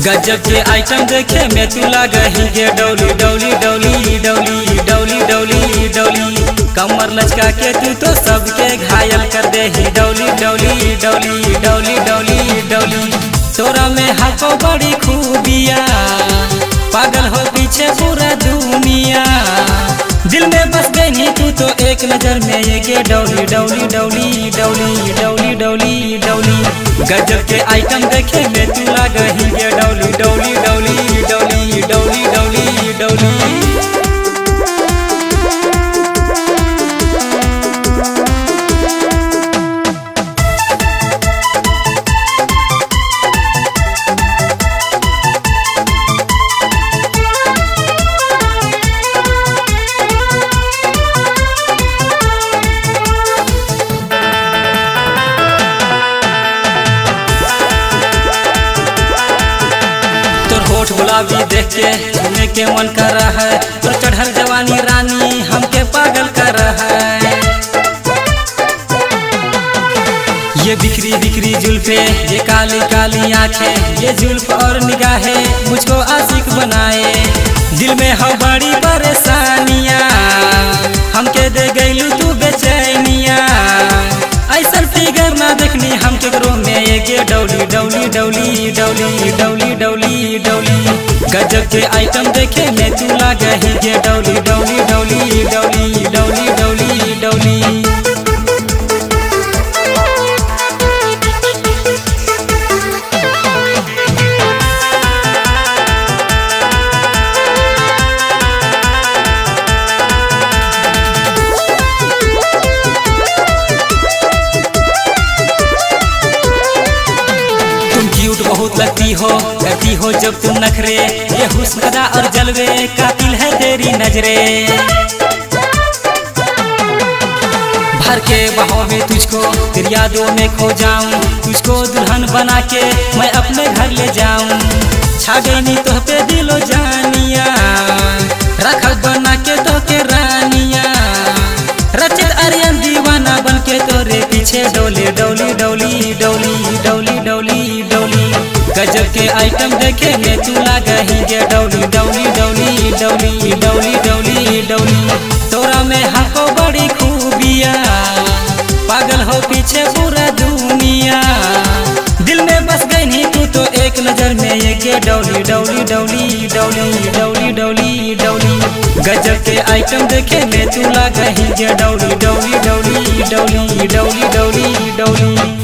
गजब के आइटम देखे में तू लागही गे डौली डौली डौली डौली डौली डौली डौली कमर लचका के तू तो सबके घायल कर दे ही डौली डौली डौली डौली डौली डौली तोरा में हको बड़ी खूबिया पागल हो पीछे पूरा दुनिया दिल में बस गई तू तो एक नजर में ये गे डौली डौली डौली डौली डौली डौली डौली गजब के आइटम देखे में तू लागही गे डौली डौली डौली डौली डौली डौली डौली होठ गुलाबी देख के छूने के मन कर रहा है तो चढ़ल जवानी रानी हमके पागल कर रहा है। ये बिखरी बिखरी जुल्फे ये काली काली आंखें ये जुल्फ और निगाहें मुझको आशिक बनाए दिल में हो बड़ी परेशानियाँ हमके दे गईलू तू बेचैनिया ऐसा फिगर ना देखनी हम केकरो में ये गे डौली डौली डौली डौली डौली डौली डौली गजब के आइटम देखे में तू लागही गे डौली डौली डौली डौली डौली डौली डौली बहुत लगती हो करती हो जब तुम नखरे ये हुस्न अदा और जलवे कातिल है तेरी नजरे भर के बहाव में तुझको तेरी यादों में खो जाऊं तुझको दुल्हन बना के मैं अपने घर ले जाऊं छा गई नी तो पे दिलो जानिया रखल बना के तो के रानिया रचित आर्यन दीवाना बन के तोरे पीछे डोले डोली डोली डोली डोली डोली डोली गजब के आइटम देखे में तू लागही गे डौली डौली डौली डौली डौली डौली डौली तोरा में हको बड़ी खूबिया पागल हो पीछे पूरा दुनिया दिल में बस गई तू तो एक नजर में ये गे डौली डौली डौली डौली डौली डौली डौली गजब के आइटम देखे में तू लागही गे डौली डौली डौली डौली डौली डौली डौली